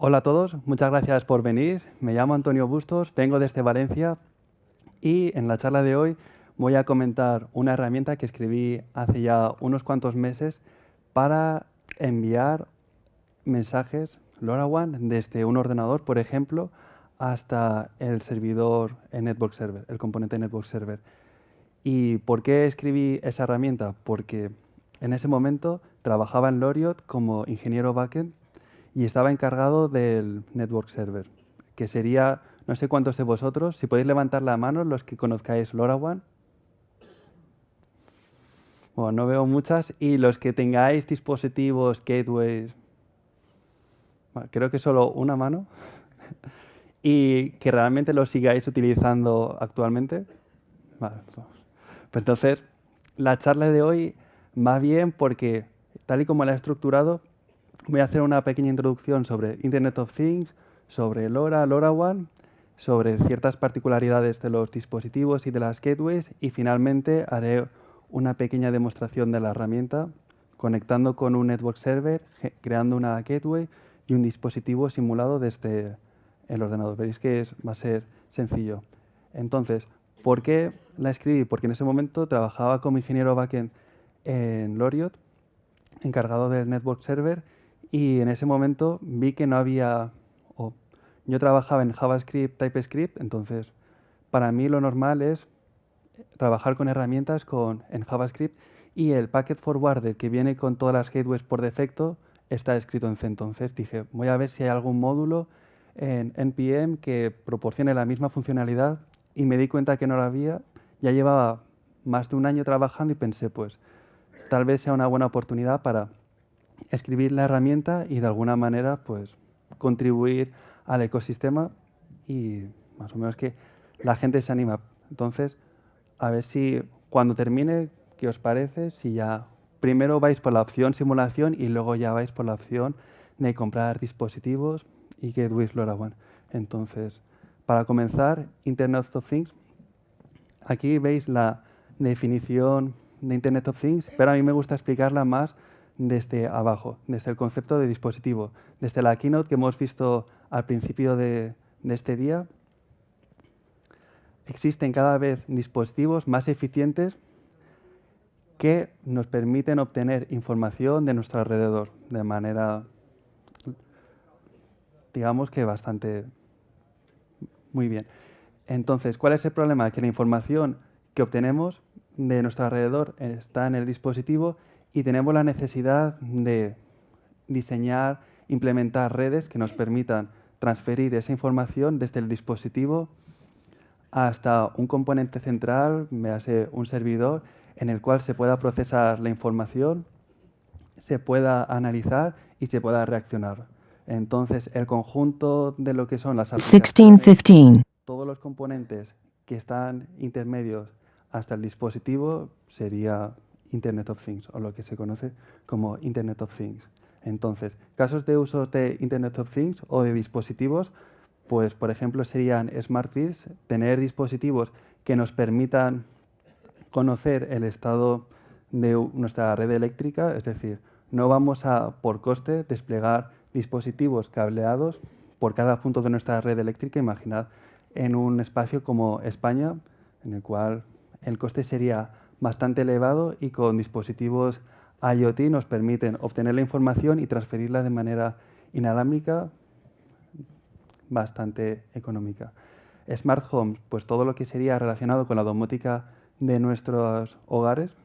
Hola a todos, muchas gracias por venir. Me llamo Antonio Bustos, vengo desde Valencia y en la charla de hoy voy a comentar una herramienta que escribí hace ya unos cuantos meses para enviar mensajes LoRaWAN desde un ordenador, por ejemplo, hasta el servidor en Network Server, el componente Network Server. ¿Y por qué escribí esa herramienta? Porque en ese momento trabajaba en Loriot como ingeniero backend y estaba encargado del Network Server, que sería, no sé cuántos de vosotros, si podéis levantar la mano los que conozcáis LoRaWAN. Bueno, no veo muchas. Y los que tengáis dispositivos, gateways, bueno, creo que solo una mano. Y que realmente los sigáis utilizando actualmente. Vale, pues entonces, la charla de hoy va bien porque, tal y como la he estructurado, voy a hacer una pequeña introducción sobre Internet of Things, sobre LoRa, LoRaWAN, sobre ciertas particularidades de los dispositivos y de las gateways y finalmente haré una pequeña demostración de la herramienta conectando con un network server, creando una gateway y un dispositivo simulado desde el ordenador. Veréis que va a ser sencillo. Entonces, ¿por qué la escribí? Porque en ese momento trabajaba como ingeniero backend en Loriot, encargado del network server, y en ese momento vi que no había, o yo trabajaba en JavaScript, TypeScript, entonces para mí lo normal es trabajar con herramientas en JavaScript y el packet forwarder que viene con todas las gateways por defecto está escrito en C. Entonces dije, voy a ver si hay algún módulo en NPM que proporcione la misma funcionalidad y me di cuenta que no la había. Ya llevaba más de un año trabajando y pensé, pues tal vez sea una buena oportunidad para escribir la herramienta y de alguna manera pues contribuir al ecosistema y más o menos que la gente se anima. Entonces, a ver si cuando termine, ¿qué os parece? Si ya primero vais por la opción simulación y luego ya vais por la opción de comprar dispositivos y gateways LoRaWAN. Entonces, para comenzar, Internet of Things. Aquí veis la definición de Internet of Things, pero a mí me gusta explicarla más desde abajo, desde el concepto de dispositivo. Desde la keynote que hemos visto al principio de este día, existen cada vez dispositivos más eficientes que nos permiten obtener información de nuestro alrededor de manera, digamos que bastante muy bien. Entonces, ¿cuál es el problema? Que la información que obtenemos de nuestro alrededor está en el dispositivo y tenemos la necesidad de diseñar, implementar redes que nos permitan transferir esa información desde el dispositivo hasta un componente central, me hace un servidor, en el cual se pueda procesar la información, se pueda analizar y se pueda reaccionar. Entonces, el conjunto de lo que son las aplicaciones, 1615. todos los componentes que están intermedios hasta el dispositivo sería Internet of Things, o lo que se conoce como Internet of Things. Entonces, casos de uso de Internet of Things o de dispositivos, pues por ejemplo serían smart grids, tener dispositivos que nos permitan conocer el estado de nuestra red eléctrica, es decir, no vamos a, por coste, desplegar dispositivos cableados por cada punto de nuestra red eléctrica. Imaginad en un espacio como España, en el cual el coste sería bastante elevado y con dispositivos IoT nos permiten obtener la información y transferirla de manera inalámbrica bastante económica. Smart Homes, pues todo lo que sería relacionado con la domótica de nuestros hogares,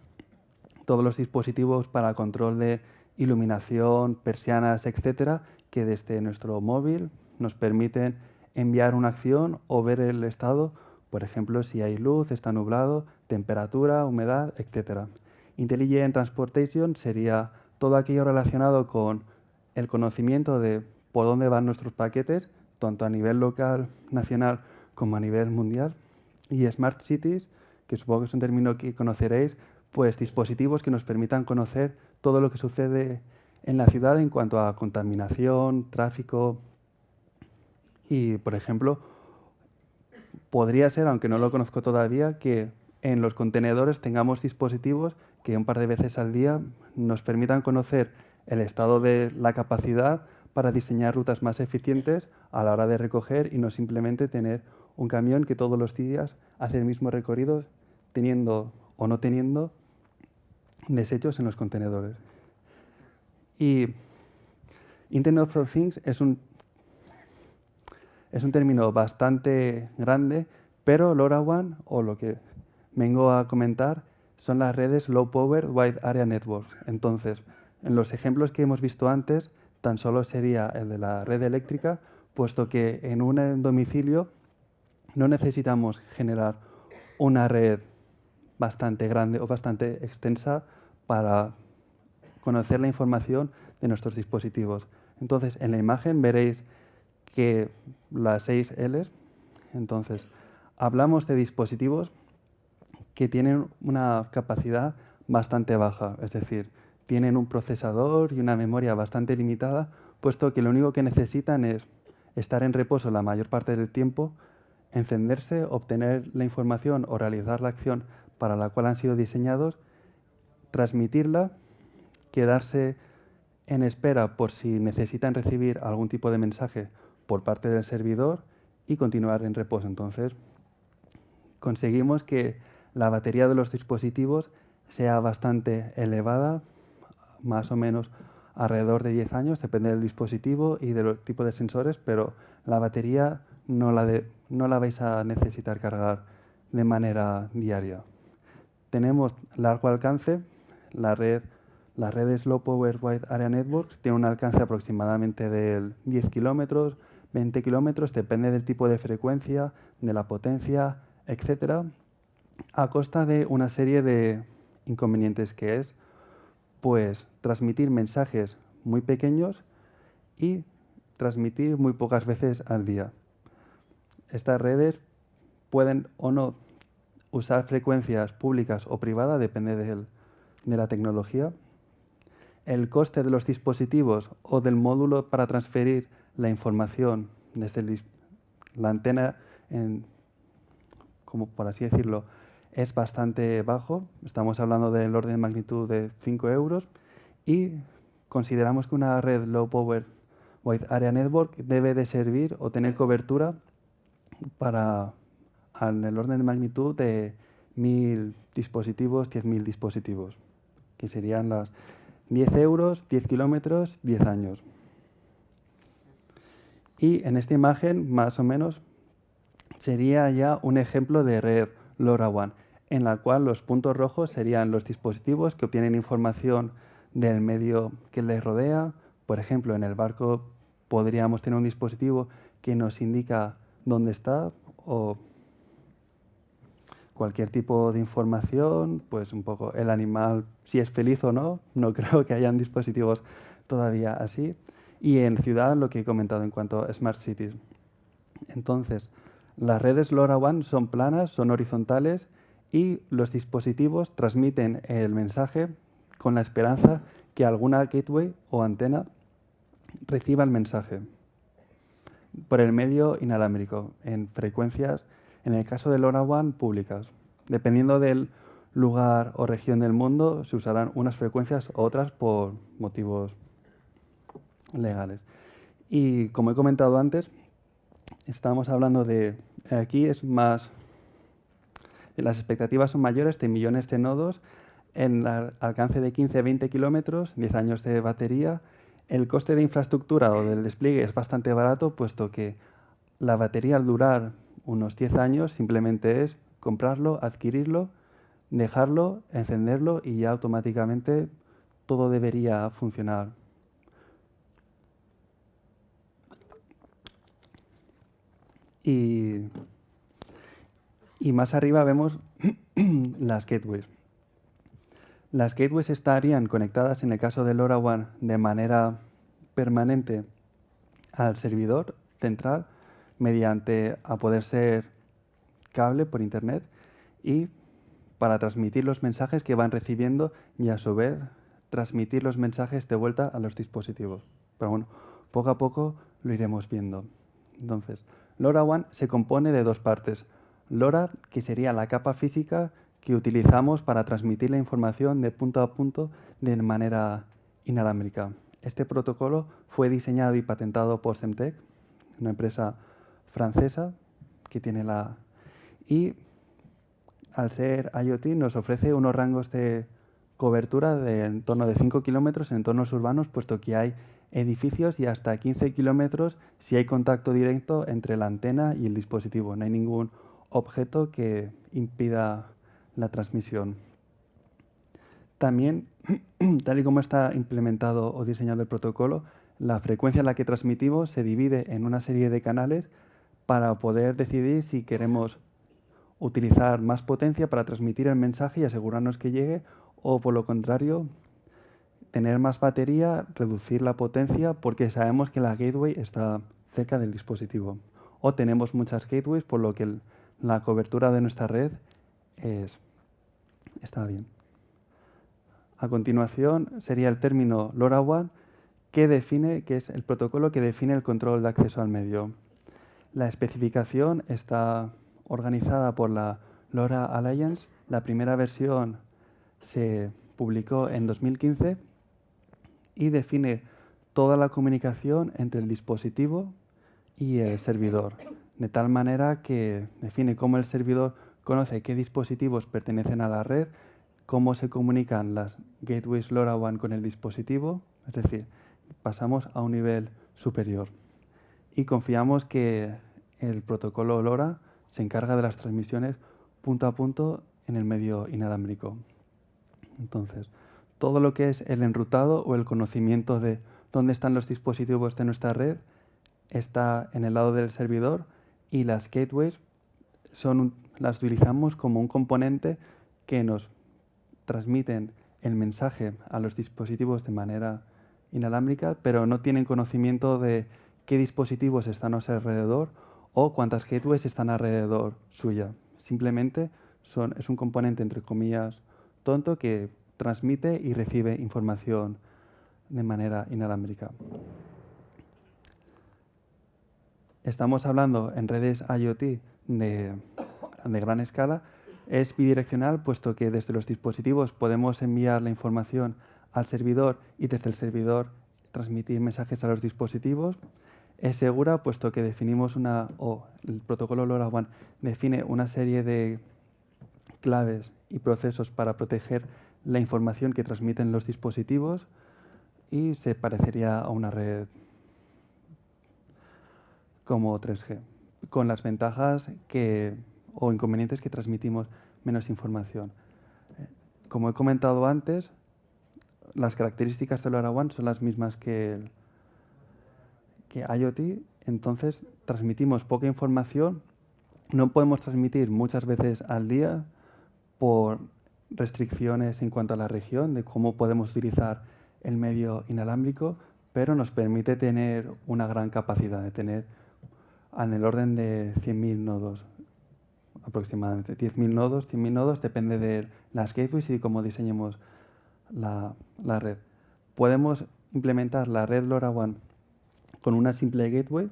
todos los dispositivos para control de iluminación, persianas, etcétera, que desde nuestro móvil nos permiten enviar una acción o ver el estado, por ejemplo, si hay luz, está nublado, temperatura, humedad, etcétera. Intelligent Transportation sería todo aquello relacionado con el conocimiento de por dónde van nuestros paquetes, tanto a nivel local, nacional, como a nivel mundial. Y Smart Cities, que supongo que es un término que conoceréis, pues dispositivos que nos permitan conocer todo lo que sucede en la ciudad en cuanto a contaminación, tráfico y, por ejemplo, podría ser, aunque no lo conozco todavía, que en los contenedores tengamos dispositivos que un par de veces al día nos permitan conocer el estado de la capacidad para diseñar rutas más eficientes a la hora de recoger y no simplemente tener un camión que todos los días hace el mismo recorrido teniendo o no teniendo desechos en los contenedores. Y Internet of Things es un término bastante grande, pero LoRaWAN, o lo que vengo a comentar, son las redes Low Power Wide Area Networks. Entonces, en los ejemplos que hemos visto antes, tan solo sería el de la red eléctrica, puesto que en un domicilio no necesitamos generar una red bastante grande o bastante extensa para conocer la información de nuestros dispositivos. Entonces, en la imagen veréis que las 6 Ls, entonces, hablamos de dispositivos que tienen una capacidad bastante baja, es decir, tienen un procesador y una memoria bastante limitada, puesto que lo único que necesitan es estar en reposo la mayor parte del tiempo, encenderse, obtener la información o realizar la acción para la cual han sido diseñados, transmitirla, quedarse en espera por si necesitan recibir algún tipo de mensaje por parte del servidor y continuar en reposo. Entonces, conseguimos que la batería de los dispositivos sea bastante elevada, más o menos alrededor de 10 años, depende del dispositivo y del tipo de sensores, pero la batería no la vais a necesitar cargar de manera diaria. Tenemos largo alcance, las redes Low Power Wide Area Networks tienen un alcance aproximadamente de 10 kilómetros, 20 kilómetros, depende del tipo de frecuencia, de la potencia, etcétera, a costa de una serie de inconvenientes que es, pues, transmitir mensajes muy pequeños y transmitir muy pocas veces al día. Estas redes pueden o no usar frecuencias públicas o privadas, depende de la tecnología. El coste de los dispositivos o del módulo para transferir la información desde la antena, como por así decirlo, es bastante bajo. Estamos hablando del orden de magnitud de 5 euros y consideramos que una red Low Power Wide Area Network debe de servir o tener cobertura para en el orden de magnitud de 1000 dispositivos, 10.000 dispositivos, que serían las 10 euros, 10 kilómetros, 10 años. Y en esta imagen, más o menos, sería ya un ejemplo de red LoRaWAN, en la cual los puntos rojos serían los dispositivos que obtienen información del medio que les rodea. Por ejemplo, en el barco podríamos tener un dispositivo que nos indica dónde está o cualquier tipo de información, pues un poco el animal, si es feliz o no. No creo que hayan dispositivos todavía así. Y en ciudad, lo que he comentado en cuanto a Smart Cities. Entonces, las redes LoRaWAN son planas, son horizontales y los dispositivos transmiten el mensaje con la esperanza que alguna gateway o antena reciba el mensaje por el medio inalámbrico en frecuencias, en el caso de LoRaWAN, públicas. Dependiendo del lugar o región del mundo, se usarán unas frecuencias u otras por motivos legales. Y como he comentado antes, estamos hablando de, aquí es más, las expectativas son mayores de millones de nodos en alcance de 15-20 kilómetros, 10 años de batería. El coste de infraestructura o del despliegue es bastante barato, puesto que la batería al durar unos 10 años simplemente es comprarlo, adquirirlo, dejarlo, encenderlo y ya automáticamente todo debería funcionar. Y más arriba vemos las gateways. Las gateways estarían conectadas, en el caso de LoRaWAN, de manera permanente al servidor central mediante, a poder ser cable por internet, y para transmitir los mensajes que van recibiendo y a su vez transmitir los mensajes de vuelta a los dispositivos. Pero bueno, poco a poco lo iremos viendo. Entonces, LoRaWAN se compone de dos partes. LoRa, que sería la capa física que utilizamos para transmitir la información de punto a punto de manera inalámbrica. Este protocolo fue diseñado y patentado por Semtech, una empresa francesa que tiene la... Y al ser IoT nos ofrece unos rangos de cobertura de en torno de 5 kilómetros en entornos urbanos, puesto que hay edificios y hasta 15 kilómetros si hay contacto directo entre la antena y el dispositivo. No hay ningún objeto que impida la transmisión. También, tal y como está implementado o diseñado el protocolo, la frecuencia en la que transmitimos se divide en una serie de canales para poder decidir si queremos utilizar más potencia para transmitir el mensaje y asegurarnos que llegue, o por lo contrario, tener más batería, reducir la potencia porque sabemos que la gateway está cerca del dispositivo. O tenemos muchas gateways, por lo que la cobertura de nuestra red está bien. A continuación sería el término LoRaWAN, que es el protocolo que define el control de acceso al medio. La especificación está organizada por la LoRa Alliance. La primera versión se publicó en 2015 y define toda la comunicación entre el dispositivo y el servidor, de tal manera que define cómo el servidor conoce qué dispositivos pertenecen a la red, cómo se comunican las gateways LoRaWAN con el dispositivo, es decir, pasamos a un nivel superior. Y confiamos que el protocolo LoRa se encarga de las transmisiones punto a punto en el medio inalámbrico. Entonces, todo lo que es el enrutado o el conocimiento de dónde están los dispositivos de nuestra red está en el lado del servidor, y las gateways las utilizamos como un componente que nos transmiten el mensaje a los dispositivos de manera inalámbrica, pero no tienen conocimiento de qué dispositivos están a su alrededor o cuántas gateways están alrededor suya. Simplemente es un componente, entre comillas, tonto que transmite y recibe información de manera inalámbrica. Estamos hablando en redes IoT de gran escala. Es bidireccional, puesto que desde los dispositivos podemos enviar la información al servidor y desde el servidor transmitir mensajes a los dispositivos. Es segura, puesto que el protocolo LoRaWAN define una serie de claves y procesos para proteger la información que transmiten los dispositivos, y se parecería a una red como 3G, con las ventajas o inconvenientes que transmitimos menos información. Como he comentado antes, las características de LoRaWAN son las mismas que IoT, entonces transmitimos poca información, no podemos transmitir muchas veces al día por restricciones en cuanto a la región, de cómo podemos utilizar el medio inalámbrico, pero nos permite tener una gran capacidad, de tener en el orden de 100.000 nodos aproximadamente. 10.000 nodos, 100.000 nodos, depende de las gateways y de cómo diseñemos la red. Podemos implementar la red LoRaWAN con una simple gateway,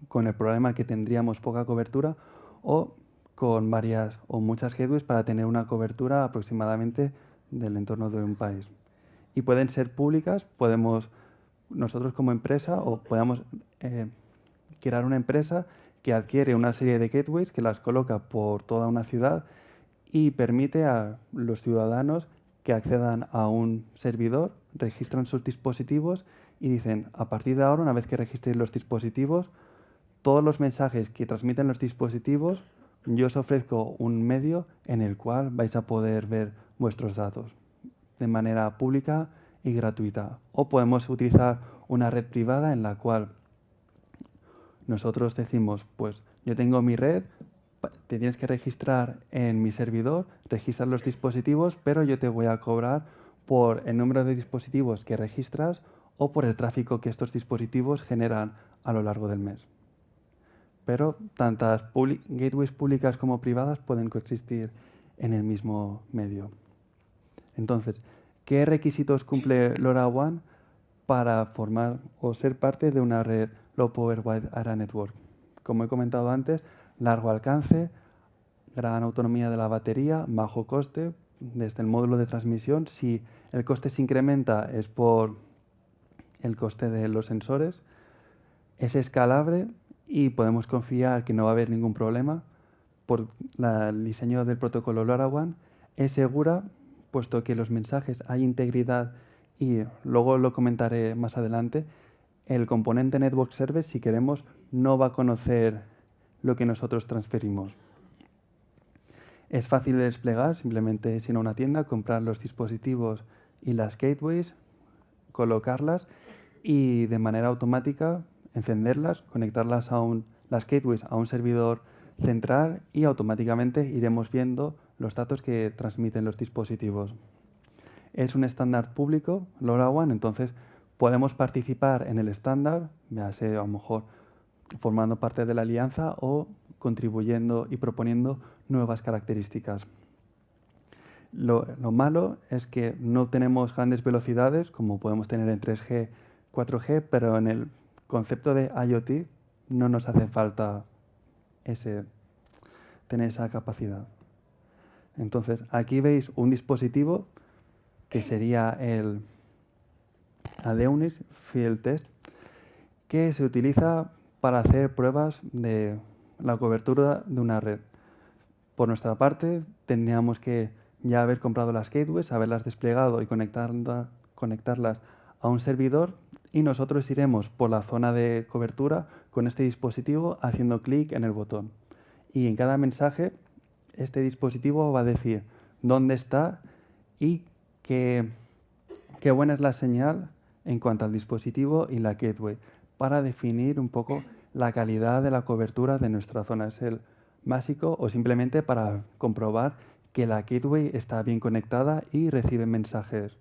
con el problema que tendríamos poca cobertura, o con varias o muchas gateways para tener una cobertura aproximadamente del entorno de un país. Y pueden ser públicas, nosotros como empresa, o podemos crear una empresa que adquiere una serie de gateways, que las coloca por toda una ciudad y permite a los ciudadanos que accedan a un servidor, registran sus dispositivos y dicen, a partir de ahora, una vez que registréis los dispositivos, todos los mensajes que transmiten los dispositivos, yo os ofrezco un medio en el cual vais a poder ver vuestros datos de manera pública y gratuita. O podemos utilizar una red privada en la cual nosotros decimos, pues yo tengo mi red, te tienes que registrar en mi servidor, registras los dispositivos, pero yo te voy a cobrar por el número de dispositivos que registras o por el tráfico que estos dispositivos generan a lo largo del mes. Pero tantas gateways públicas como privadas pueden coexistir en el mismo medio. Entonces, ¿qué requisitos cumple LoRaWAN para formar o ser parte de una red Low Power Wide Area Network? Como he comentado antes, largo alcance, gran autonomía de la batería, bajo coste desde el módulo de transmisión. Si el coste se incrementa es por el coste de los sensores. Es escalable y podemos confiar que no va a haber ningún problema. Por el diseño del protocolo LoRaWAN es segura, puesto que los mensajes hay integridad y luego lo comentaré más adelante. El componente Network Service, si queremos, no va a conocer lo que nosotros transferimos. Es fácil de desplegar, simplemente es ir a una tienda, comprar los dispositivos y las gateways, colocarlas y de manera automática encenderlas, conectarlas las gateways a un servidor central y automáticamente iremos viendo los datos que transmiten los dispositivos. Es un estándar público, LoRaWAN, entonces podemos participar en el estándar, ya sea a lo mejor formando parte de la alianza o contribuyendo y proponiendo nuevas características. Lo malo es que no tenemos grandes velocidades como podemos tener en 3G, 4G, pero en el concepto de IoT no nos hace falta tener esa capacidad. Entonces, aquí veis un dispositivo que sería el Adeonis Field Test, que se utiliza para hacer pruebas de la cobertura de una red. Por nuestra parte, tendríamos que ya haber comprado las gateways, haberlas desplegado y conectarlas a un servidor, y nosotros iremos por la zona de cobertura con este dispositivo haciendo clic en el botón. Y en cada mensaje, este dispositivo va a decir dónde está y qué buena es la señal en cuanto al dispositivo y la gateway, para definir un poco la calidad de la cobertura de nuestra zona. Es el básico, o simplemente para comprobar que la gateway está bien conectada y recibe mensajes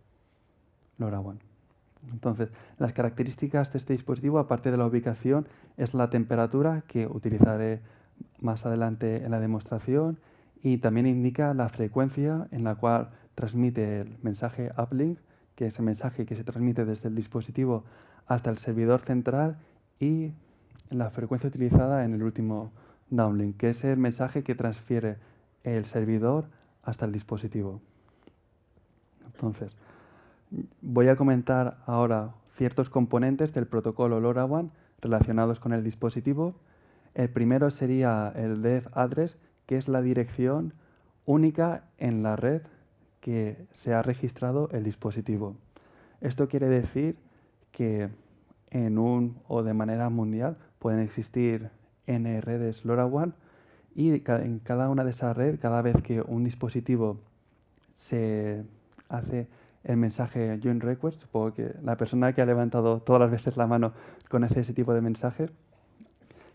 LoRaWAN. Entonces, las características de este dispositivo, aparte de la ubicación, es la temperatura, que utilizaré más adelante en la demostración, y también indica la frecuencia en la cual transmite el mensaje uplink, que es el mensaje que se transmite desde el dispositivo hasta el servidor central, y la frecuencia utilizada en el último downlink, que es el mensaje que transfiere el servidor hasta el dispositivo. Entonces, voy a comentar ahora ciertos componentes del protocolo LoRaWAN relacionados con el dispositivo. El primero sería el DEF address, que es la dirección única en la red que se ha registrado el dispositivo. Esto quiere decir que o de manera mundial pueden existir N redes LoRaWAN, y en cada una de esas redes, cada vez que un dispositivo se hace el mensaje join request, supongo que la persona que ha levantado todas las veces la mano conoce ese tipo de mensaje.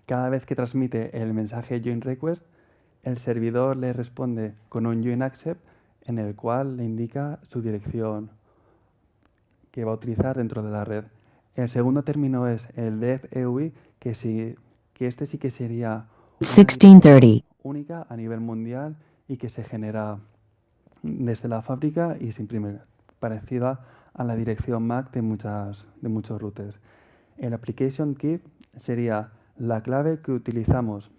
Cada vez que transmite el mensaje join request, el servidor le responde con un join accept en el cual le indica su dirección que va a utilizar dentro de la red. El segundo término es el DEF-EUI, que este sí que sería 1630 única a nivel mundial y que se genera desde la fábrica y se imprime, parecida a la dirección MAC de muchos routers. El application key sería la clave que utilizamos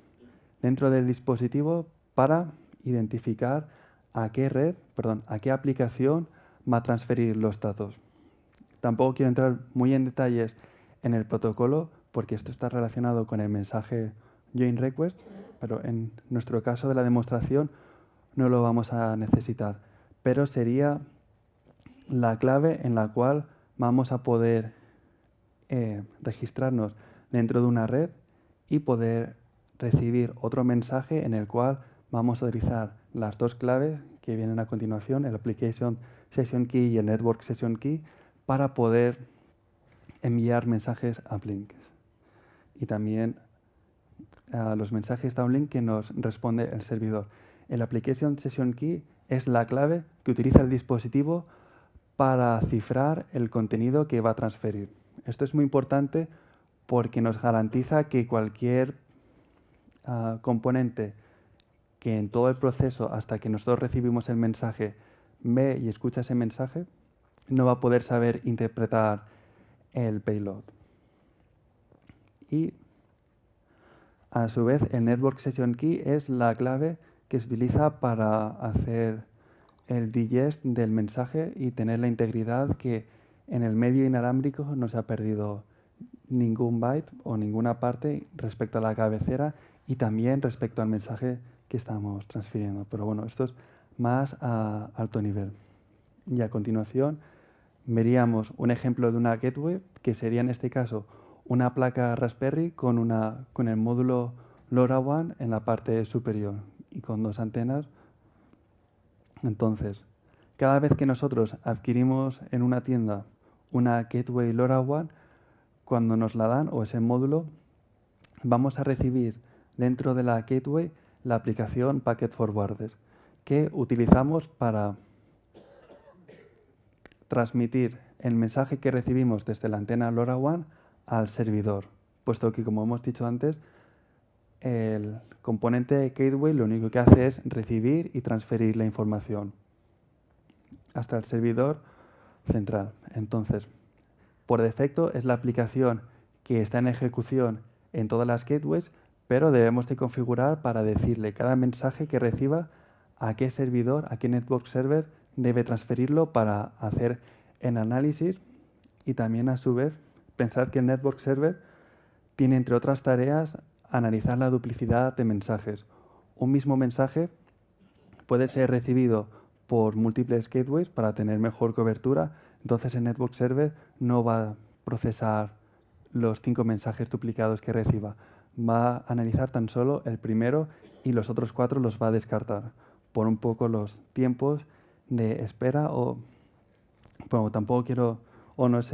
dentro del dispositivo para identificar a qué aplicación va a transferir los datos. Tampoco quiero entrar muy en detalles en el protocolo porque esto está relacionado con el mensaje join request, pero en nuestro caso de la demostración no lo vamos a necesitar. Pero sería la clave en la cual vamos a poder registrarnos dentro de una red y poder recibir otro mensaje en el cual vamos a utilizar las dos claves que vienen a continuación, el Application Session Key y el Network Session Key, para poder enviar mensajes uplink. Y también los mensajes downlink que nos responde el servidor. El Application Session Key es la clave que utiliza el dispositivo para cifrar el contenido que va a transferir. Esto es muy importante porque nos garantiza que cualquier componente que en todo el proceso, hasta que nosotros recibimos el mensaje, ve y escucha ese mensaje, no va a poder saber interpretar el payload. Y a su vez, el Network Session Key es la clave que se utiliza para hacer el digest del mensaje y tener la integridad que en el medio inalámbrico no se ha perdido ningún byte o ninguna parte respecto a la cabecera y también respecto al mensaje que estamos transfiriendo. Pero bueno, esto es más a alto nivel. Y a continuación veríamos un ejemplo de una gateway, que sería en este caso una placa Raspberry con el módulo LoRaWAN en la parte superior y con dos antenas. Entonces, cada vez que nosotros adquirimos en una tienda una gateway LoRaWAN, cuando nos la dan o ese módulo, vamos a recibir dentro de la gateway la aplicación Packet Forwarder, que utilizamos para transmitir el mensaje que recibimos desde la antena LoRaWAN al servidor, puesto que, como hemos dicho antes, el componente gateway lo único que hace es recibir y transferir la información hasta el servidor central. Entonces, por defecto es la aplicación que está en ejecución en todas las gateways, pero debemos de configurar para decirle cada mensaje que reciba a qué servidor, a qué network server debe transferirlo para hacer el análisis, y también a su vez pensad que el network server tiene, entre otras tareas, analizar la duplicidad de mensajes. Un mismo mensaje puede ser recibido por múltiples gateways para tener mejor cobertura, entonces el network server no va a procesar los 5 mensajes duplicados que reciba. Va a analizar tan solo el primero y los otros 4 los va a descartar por un poco los tiempos de espera o... Bueno, tampoco quiero... o no es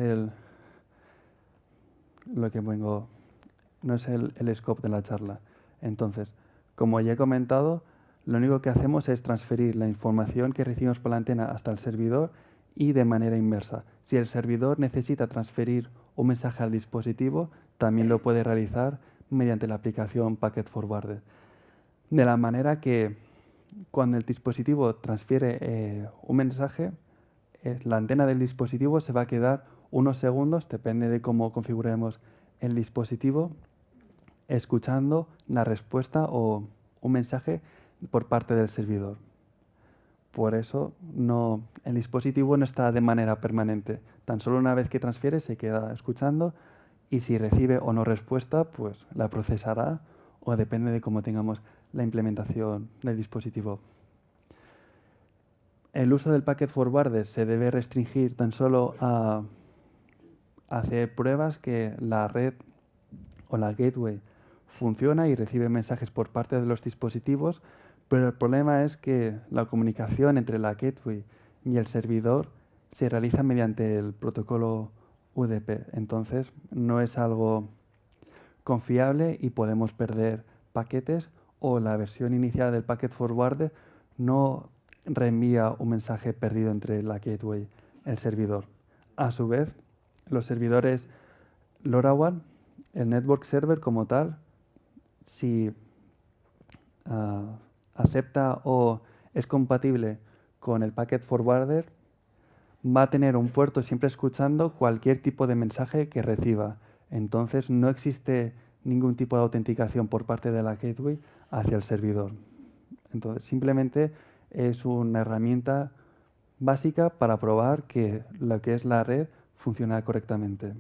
lo que vengo... no es el scope de la charla. Entonces, como ya he comentado, lo único que hacemos es transferir la información que recibimos por la antena hasta el servidor y de manera inversa. Si el servidor necesita transferir un mensaje al dispositivo, también lo puede realizar mediante la aplicación Packet Forwarder. De la manera que cuando el dispositivo transfiere un mensaje, la antena del dispositivo se va a quedar unos segundos, depende de cómo configuremos el dispositivo, escuchando la respuesta o un mensaje por parte del servidor. Por eso el dispositivo no está de manera permanente. Tan solo una vez que transfiere se queda escuchando y si recibe o no respuesta, pues la procesará o depende de cómo tengamos la implementación del dispositivo. El uso del Packet Forwarder se debe restringir tan solo a hacer pruebas que la red o la gateway funciona y recibe mensajes por parte de los dispositivos, pero el problema es que la comunicación entre la gateway y el servidor se realiza mediante el protocolo UDP. Entonces no es algo confiable y podemos perder paquetes, o la versión inicial del Packet Forwarder no reenvía un mensaje perdido entre la gateway y el servidor. A su vez, los servidores LoRaWAN, el network server como tal, si acepta o es compatible con el Packet Forwarder, va a tener un puerto siempre escuchando cualquier tipo de mensaje que reciba. Entonces no existe ningún tipo de autenticación por parte de la gateway hacia el servidor. Entonces simplemente es una herramienta básica para probar que lo que es la red funciona correctamente.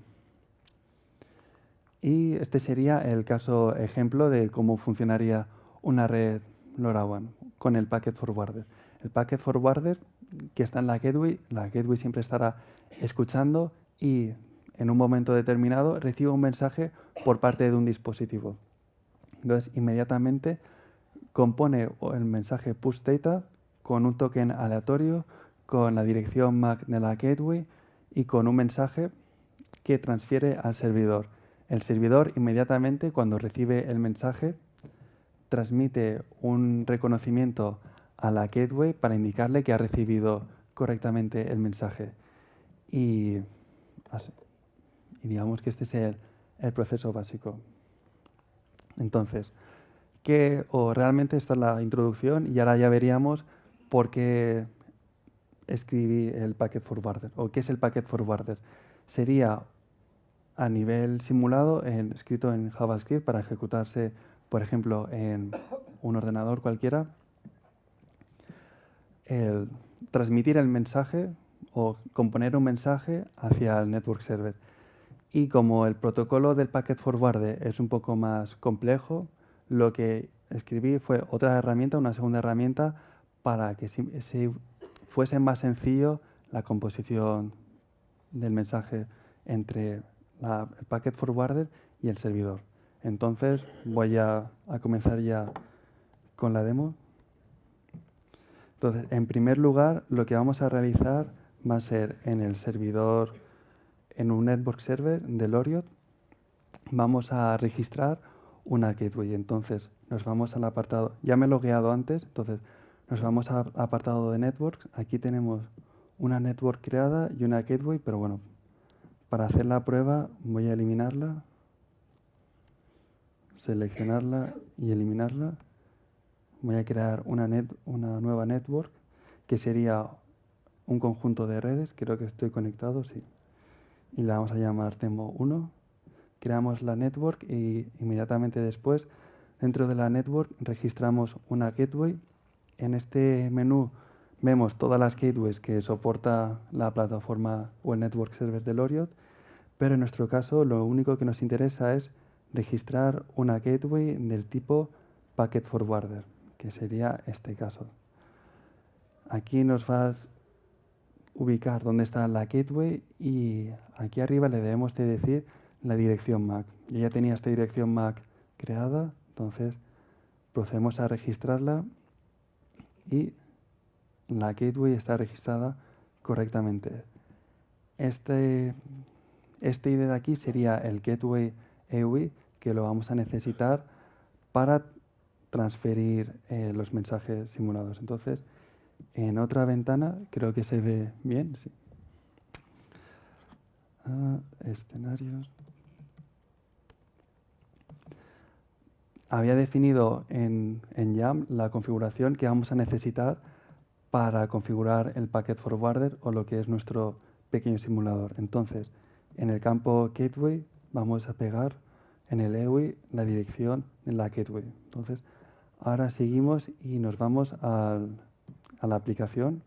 Y este sería el caso ejemplo de cómo funcionaría una red LoRaWAN con el Packet Forwarder. El Packet Forwarder que está en la gateway siempre estará escuchando y en un momento determinado recibe un mensaje por parte de un dispositivo. Entonces inmediatamente compone el mensaje push data con un token aleatorio, con la dirección MAC de la gateway y con un mensaje que transfiere al servidor. El servidor inmediatamente, cuando recibe el mensaje, transmite un reconocimiento a la gateway para indicarle que ha recibido correctamente el mensaje. Y digamos que este es el proceso básico. Entonces, realmente esta es la introducción y ahora ya veríamos por qué escribí el Packet Forwarder o qué es el Packet Forwarder. Sería a nivel simulado, escrito en JavaScript para ejecutarse, por ejemplo, en un ordenador cualquiera, transmitir el mensaje o componer un mensaje hacia el network server. Y como el protocolo del packet forwarder es un poco más complejo, lo que escribí fue otra herramienta, una segunda herramienta, para que fuese más sencillo la composición del mensaje entre el packet forwarder y el servidor. Entonces voy a comenzar ya con la demo. Entonces, en primer lugar, lo que vamos a realizar va a ser en el servidor, en un network server de Loriot, vamos a registrar una gateway. Entonces, nos vamos al apartado, ya me he logueado antes, entonces nos vamos al apartado de networks. Aquí tenemos una network creada y una gateway, pero bueno, para hacer la prueba voy a eliminarla, seleccionarla y eliminarla. Voy a crear una nueva network que sería un conjunto de redes. Creo que estoy conectado, sí. Y la vamos a llamar Demo 1. Creamos la network y inmediatamente después, dentro de la network, registramos una gateway. En este menú vemos todas las gateways que soporta la plataforma o el network server de Loriot, pero en nuestro caso lo único que nos interesa es registrar una gateway del tipo Packet Forwarder, que sería este caso. Aquí nos vas a ubicar dónde está la gateway y aquí arriba le debemos de decir la dirección MAC. Yo ya tenía esta dirección MAC creada, entonces procedemos a registrarla y la gateway está registrada correctamente. Este ID de aquí sería el gateway EUI, que lo vamos a necesitar para transferir los mensajes simulados. Entonces, en otra ventana, creo que se ve bien, sí. Escenarios. Había definido en YAML la configuración que vamos a necesitar para configurar el packet forwarder o lo que es nuestro pequeño simulador. Entonces, en el campo gateway vamos a pegar en el EUI la dirección de la gateway. Entonces, ahora seguimos y nos vamos a la aplicación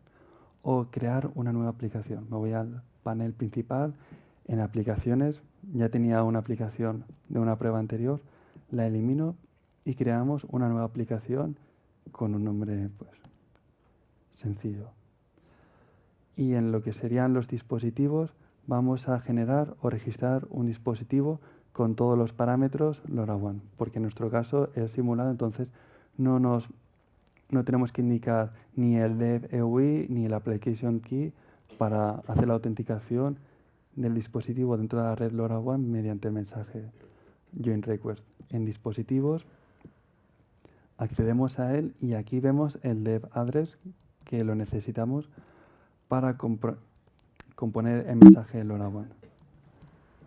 o crear una nueva aplicación. Me voy al panel principal. En aplicaciones, ya tenía una aplicación de una prueba anterior, la elimino y creamos una nueva aplicación con un nombre pues, sencillo. Y en lo que serían los dispositivos, vamos a generar o registrar un dispositivo con todos los parámetros LoRaWAN, porque en nuestro caso es simulado, entonces no tenemos que indicar ni el dev EUI ni el application key para hacer la autenticación del dispositivo dentro de la red LoRaWAN mediante mensaje join request. En dispositivos accedemos a él y aquí vemos el dev address que lo necesitamos para componer el mensaje LoRaWAN.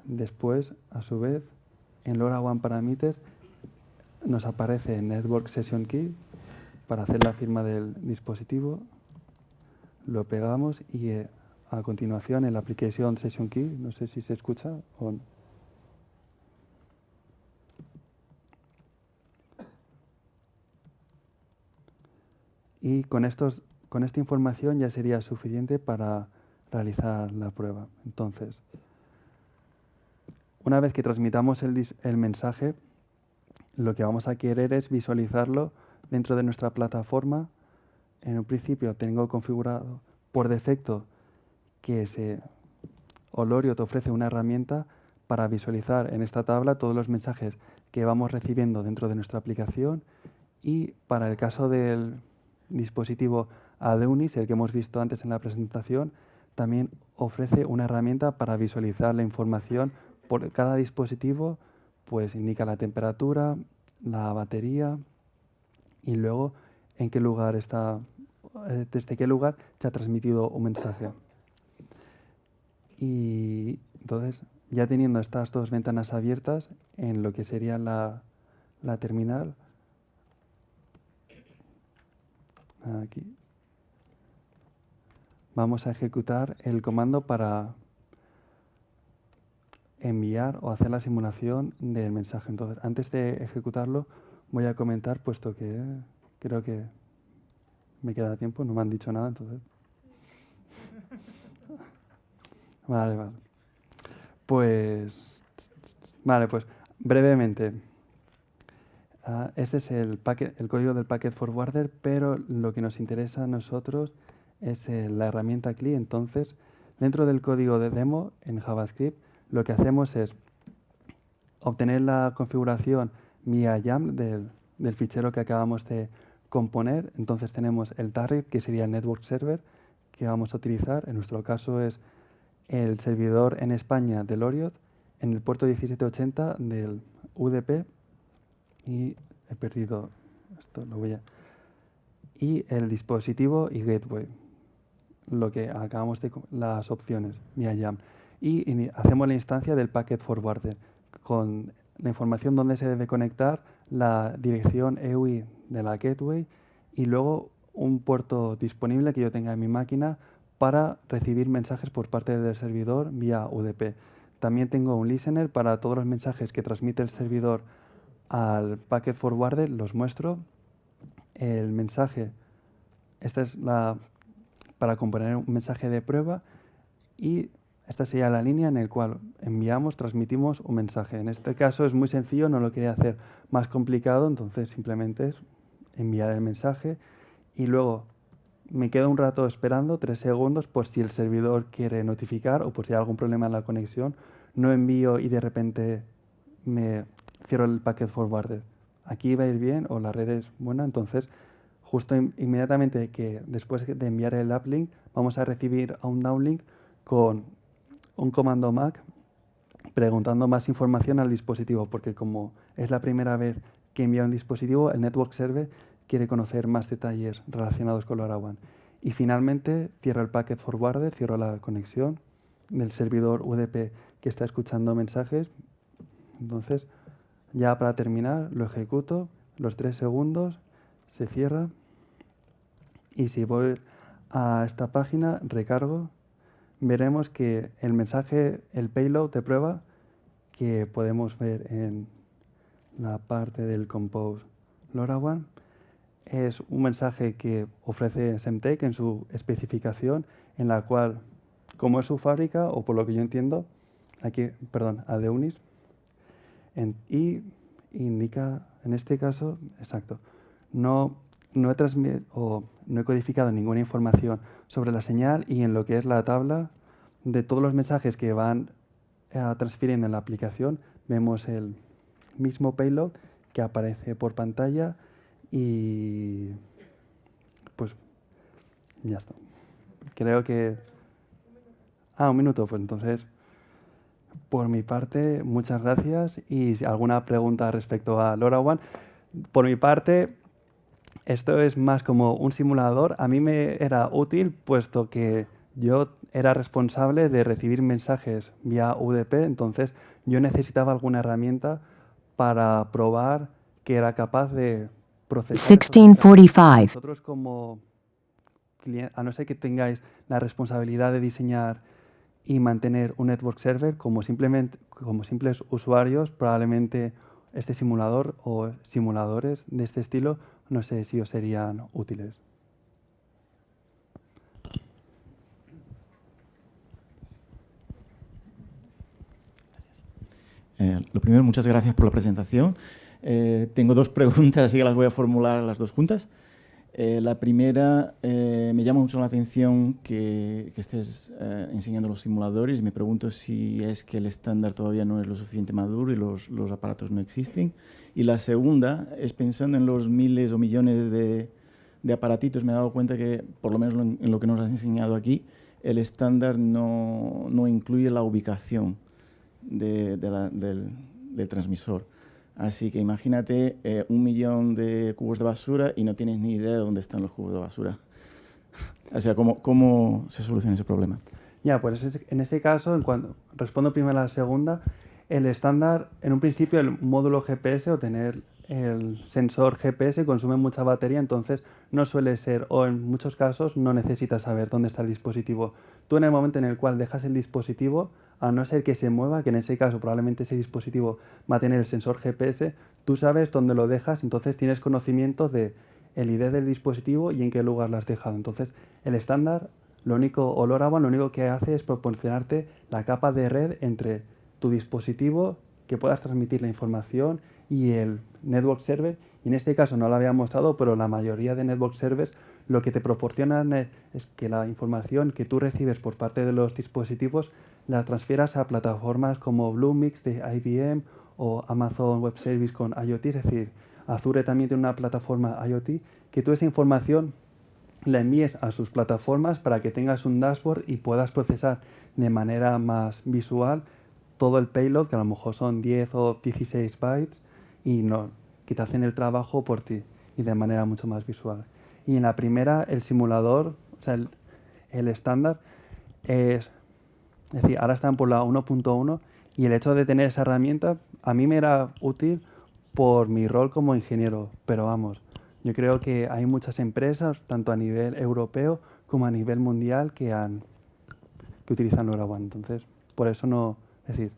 Después, a su vez, en LoRaWAN Parameter nos aparece Network Session Key para hacer la firma del dispositivo. Lo pegamos y a continuación en la Application Session Key, no sé si se escucha o no. Y con esta información ya sería suficiente para realizar la prueba. Entonces, una vez que transmitamos el mensaje, lo que vamos a querer es visualizarlo dentro de nuestra plataforma. En un principio tengo configurado por defecto que Loriot ofrece una herramienta para visualizar en esta tabla todos los mensajes que vamos recibiendo dentro de nuestra aplicación, y para el caso del dispositivo Adonis, el que hemos visto antes en la presentación, también ofrece una herramienta para visualizar la información por cada dispositivo, pues indica la temperatura, la batería y luego en qué lugar está, desde qué lugar se ha transmitido un mensaje. Y entonces, ya teniendo estas dos ventanas abiertas en lo que sería la terminal, aquí vamos a ejecutar el comando para enviar o hacer la simulación del mensaje. Entonces, antes de ejecutarlo, voy a comentar, puesto que creo que me queda tiempo, no me han dicho nada, entonces. Vale, vale. Pues, vale, pues brevemente. Este es el código del packet forwarder, pero lo que nos interesa a nosotros es la herramienta CLI. Entonces, dentro del código de demo en JavaScript, lo que hacemos es obtener la configuración vía YAML del fichero que acabamos de componer. Entonces tenemos el target, que sería el network server, que vamos a utilizar. En nuestro caso es el servidor en España del Oriot, en el puerto 1780 del UDP, y he perdido esto, y el dispositivo y gateway, lo que acabamos de las opciones vía YAML. Y hacemos la instancia del packet forwarder con la información donde se debe conectar, la dirección EUI de la gateway y luego un puerto disponible que yo tenga en mi máquina para recibir mensajes por parte del servidor vía UDP. También tengo un listener para todos los mensajes que transmite el servidor al packet forwarder, los muestro. El mensaje, esta es para componer un mensaje de prueba, y esta sería la línea en la cual transmitimos un mensaje. En este caso es muy sencillo, no lo quería hacer más complicado, entonces simplemente es enviar el mensaje y luego me quedo un rato esperando, 3 segundos, por si el servidor quiere notificar o por si hay algún problema en la conexión. No envío y de repente me cierro el packet forwarder. Aquí va a ir bien o la red es buena, entonces justo inmediatamente que después de enviar el uplink vamos a recibir a un downlink con un comando MAC preguntando más información al dispositivo, porque como es la primera vez que envía un dispositivo, el network server quiere conocer más detalles relacionados con LoRaWAN. Y finalmente cierro el packet forwarder, cierro la conexión del servidor UDP que está escuchando mensajes. Entonces, ya para terminar, lo ejecuto, los 3 segundos, se cierra. Y si voy a esta página, recargo, veremos que el mensaje, el payload de prueba, que podemos ver en la parte del Compose LoRaWAN, es un mensaje que ofrece Semtech en su especificación, en la cual, como es su fábrica, o por lo que yo entiendo, Adeunis, y indica, en este caso, exacto, no he codificado ninguna información sobre la señal, y en lo que es la tabla de todos los mensajes que van transfiriendo en la aplicación, vemos el mismo payload que aparece por pantalla y pues ya está. Creo que... un minuto, pues entonces, por mi parte, muchas gracias, y si alguna pregunta respecto a LoRaWAN. Por mi parte, esto es más como un simulador. A mí me era útil puesto que yo era responsable de recibir mensajes vía UDP, entonces yo necesitaba alguna herramienta para probar que era capaz de procesar esos mensajes. 16:45. Vosotros como cliente, a no ser que tengáis la responsabilidad de diseñar y mantener un network server, como simples usuarios, probablemente este simulador o simuladores de este estilo, no sé si os serían útiles. Lo primero, muchas gracias por la presentación. Tengo 2 preguntas y las voy a formular las 2 juntas. La primera, me llama mucho la atención que estés enseñando los simuladores, y me pregunto si es que el estándar todavía no es lo suficiente maduro y los aparatos no existen. Y la segunda es, pensando en los miles o millones de aparatitos, me he dado cuenta que, por lo menos en lo que nos has enseñado aquí, el estándar no incluye la ubicación del transmisor. Así que imagínate 1 millón de cubos de basura y no tienes ni idea de dónde están los cubos de basura. O sea, ¿cómo se soluciona ese problema? Ya, pues en ese caso, respondo primero a la segunda, el estándar, en un principio el módulo GPS o tener el sensor GPS consume mucha batería, entonces no suele ser, o en muchos casos no necesitas saber dónde está el dispositivo. Tú, en el momento en el cual dejas el dispositivo, a no ser que se mueva, que en ese caso probablemente ese dispositivo va a tener el sensor GPS, tú sabes dónde lo dejas, entonces tienes conocimiento de el ID del dispositivo y en qué lugar lo has dejado. Entonces, el estándar o LoRaWAN lo único que hace es proporcionarte la capa de red entre tu dispositivo, que puedas transmitir la información, y el network server. Y en este caso no lo había mostrado, pero la mayoría de network servers lo que te proporcionan es que la información que tú recibes por parte de los dispositivos la transfieras a plataformas como Bluemix de IBM o Amazon Web Service con IoT. Es decir, Azure también tiene una plataforma IoT, que tú esa información la envíes a sus plataformas para que tengas un dashboard y puedas procesar de manera más visual todo el payload, que a lo mejor son 10 o 16 bytes, y que te hacen el trabajo por ti y de manera mucho más visual. Y en la primera, el simulador, o sea, el estándar, es decir, ahora están por la 1.1, y el hecho de tener esa herramienta a mí me era útil por mi rol como ingeniero, pero vamos, yo creo que hay muchas empresas, tanto a nivel europeo como a nivel mundial, que utilizan LoRaWAN. Entonces, por eso es decir,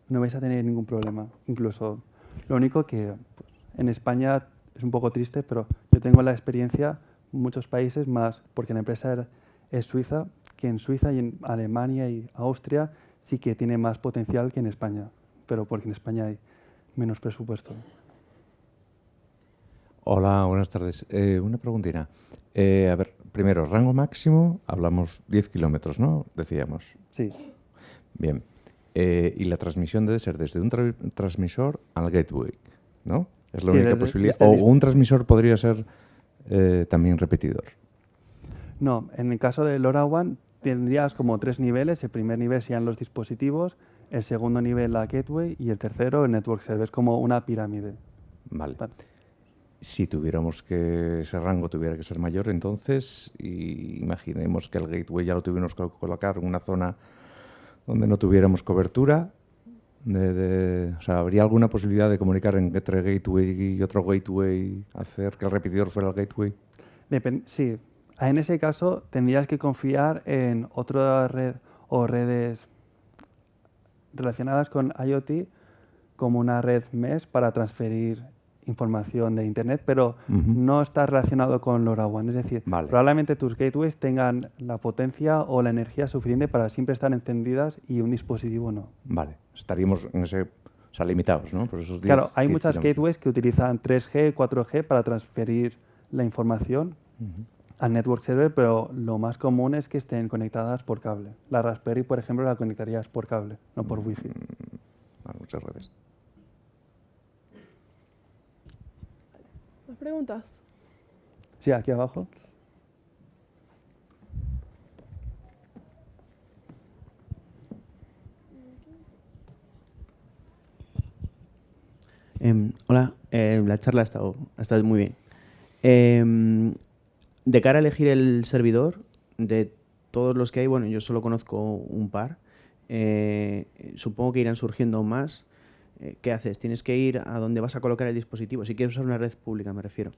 no vais a tener ningún problema. Incluso, lo único que pues, en España es un poco triste, pero yo tengo la experiencia en muchos países más, porque la empresa es suiza, que en Suiza y en Alemania y Austria sí que tiene más potencial que en España, pero porque en España hay menos presupuesto. Hola, buenas tardes. Una preguntina. A ver, primero, rango máximo, hablamos 10 kilómetros, ¿no? Decíamos. Sí. Bien. Y la transmisión debe ser desde un transmisor al gateway, ¿no? Es la única posibilidad. O un transmisor podría ser también repetidor. No, en el caso de LoRaWAN tendrías como 3 niveles. El primer nivel serían los dispositivos, el segundo nivel la gateway y el tercero el network server. Es como una pirámide. Vale. Si tuviéramos que ese rango tuviera que ser mayor, entonces imaginemos que el gateway ya lo tuviéramos que colocar en una zona donde no tuviéramos cobertura. O sea, ¿habría alguna posibilidad de comunicar entre gateway y otro gateway, hacer que el repetidor fuera el gateway? Sí. En ese caso tendrías que confiar en otra red o redes relacionadas con IoT, como una red mesh para transferir información de Internet, pero no está relacionado con LoRaWAN. Es decir, probablemente tus gateways tengan la potencia o la energía suficiente para siempre estar encendidas y un dispositivo no. Vale, estaríamos en ese, o sea, limitados, ¿no? Por esos 10, claro, hay 10 muchas gateways que utilizan 3G, 4G para transferir la información al network server, pero lo más común es que estén conectadas por cable. La Raspberry, por ejemplo, la conectarías por cable, no por Wi-Fi. Vale, muchas gracias. ¿Más preguntas? Sí, aquí abajo. Hola, la charla ha estado muy bien. De cara a elegir el servidor, de todos los que hay, bueno, yo solo conozco un par. Supongo que irán surgiendo más. ¿Qué haces? Tienes que ir a donde vas a colocar el dispositivo. Si quieres usar una red pública, me refiero.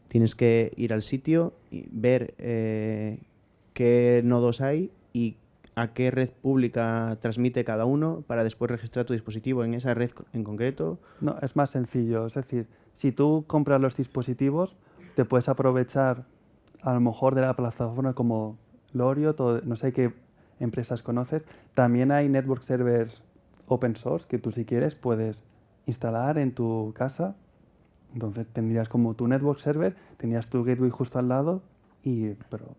Tienes que ir al sitio y ver qué nodos hay y a qué red pública transmite cada uno para después registrar tu dispositivo en esa red en concreto. No, es más sencillo. Es decir, si tú compras los dispositivos, te puedes aprovechar a lo mejor de la plataforma como Loriot o no sé qué empresas conoces. También hay network servers open source que tú, si quieres, puedes instalar en tu casa. Entonces tendrías como tu network server, tendrías tu gateway justo al lado. Pero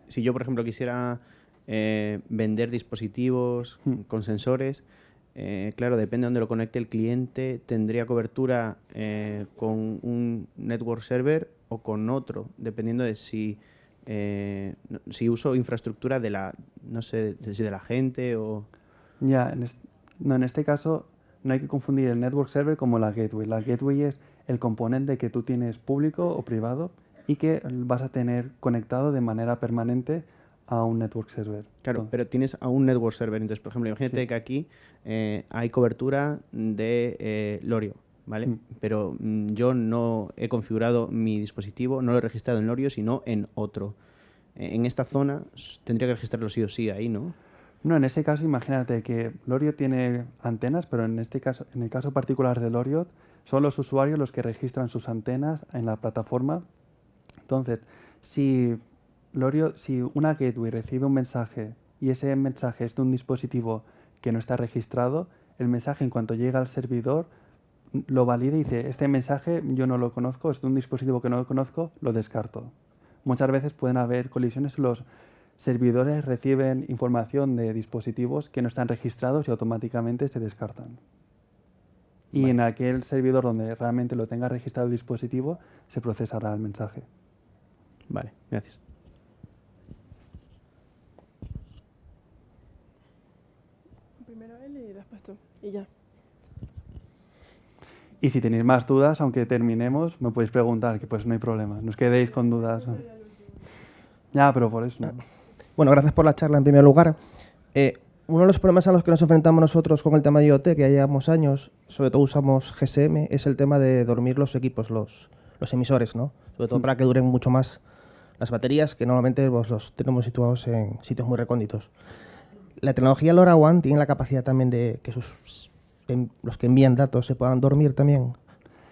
si yo, por ejemplo, quisiera vender dispositivos con sensores, claro, depende de dónde lo conecte el cliente, tendría cobertura con un network server o con otro, dependiendo de si uso infraestructura de la, no sé, si de la gente o... Ya, en este caso no hay que confundir el network server como la gateway. La gateway es el componente que tú tienes público o privado y que vas a tener conectado de manera permanente a un network server. Claro, entonces, pero tienes a un network server. Entonces, por ejemplo, imagínate que aquí hay cobertura de Lorio, ¿vale? Pero yo no he configurado mi dispositivo, no lo he registrado en Lorio, sino en otro. En esta zona tendría que registrarlo sí o sí ahí, ¿no? No, en ese caso imagínate que Loriot tiene antenas, pero en este caso, en el caso particular de Loriot, son los usuarios los que registran sus antenas en la plataforma. Entonces, si Lorio, si una gateway recibe un mensaje y ese mensaje es de un dispositivo que no está registrado, el mensaje en cuanto llega al servidor lo valida y dice, este mensaje yo no lo conozco, es de un dispositivo que no lo conozco, lo descarto. Muchas veces pueden haber colisiones, los servidores reciben información de dispositivos que no están registrados y automáticamente se descartan. Y en aquel servidor donde realmente lo tenga registrado el dispositivo, se procesará el mensaje. Vale, gracias. Primero él y después tú. Y ya. Y si tenéis más dudas, aunque terminemos, me podéis preguntar, que pues no hay problema. No os quedéis con dudas. ¿no? Ya, pero por eso. ¿no? Bueno, gracias por la charla en primer lugar. Uno de los problemas a los que nos enfrentamos nosotros con el tema de IoT, que ya llevamos años, sobre todo usamos GSM, es el tema de dormir los equipos, los emisores, ¿no? Sobre todo para que duren mucho más las baterías, que normalmente pues, los tenemos situados en sitios muy recónditos. La tecnología LoRaWAN tiene la capacidad también de que los que envían datos se puedan dormir también,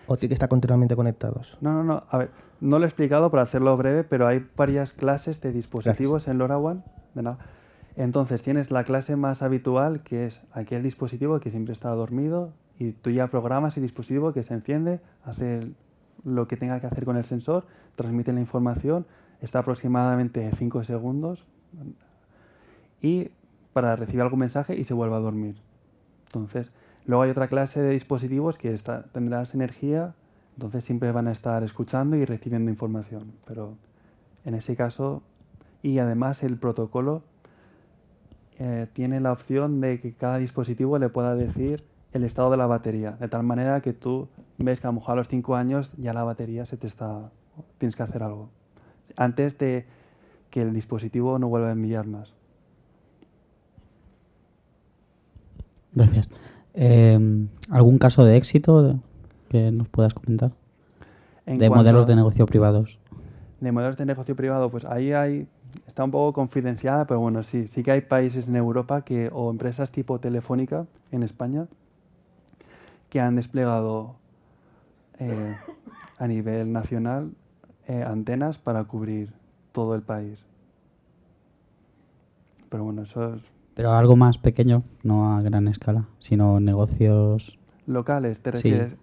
o tiene que estar continuamente conectados. No. A ver, no lo he explicado para hacerlo breve, pero hay varias clases de dispositivos en LoRaWAN. De nada. Entonces tienes la clase más habitual, que es aquel dispositivo que siempre está dormido y tú ya programas el dispositivo que se enciende, hace lo que tenga que hacer con el sensor, transmite la información, está aproximadamente 5 segundos y para recibir algún mensaje y se vuelve a dormir. Entonces, luego hay otra clase de dispositivos que tendrás energía, entonces siempre van a estar escuchando y recibiendo información. Pero en ese caso, y además el protocolo tiene la opción de que cada dispositivo le pueda decir el estado de la batería, de tal manera que tú ves que a lo mejor a los 5 años ya la batería tienes que hacer algo, antes de que el dispositivo no vuelva a enviar más. Gracias. ¿Algún caso de éxito que nos puedas comentar? De modelos de negocio privados. De modelos de negocio privado, pues ahí está un poco confidencial, pero bueno, sí que hay países en Europa o empresas tipo Telefónica en España que han desplegado a nivel nacional antenas para cubrir todo el país. Pero bueno, eso es... Pero algo más pequeño, no a gran escala, sino negocios... ¿Locales te refieres? Sí.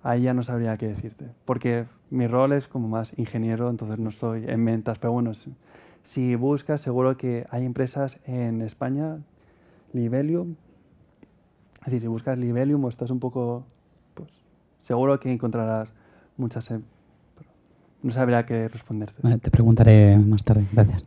Ahí ya no sabría qué decirte, porque mi rol es como más ingeniero, entonces no estoy en ventas, pero bueno, si buscas, seguro que hay empresas en España, Livelium, es decir, si buscas Livelium o estás un poco, pues seguro que encontrarás muchas, pero no sabría qué responderte. Te preguntaré más tarde, gracias.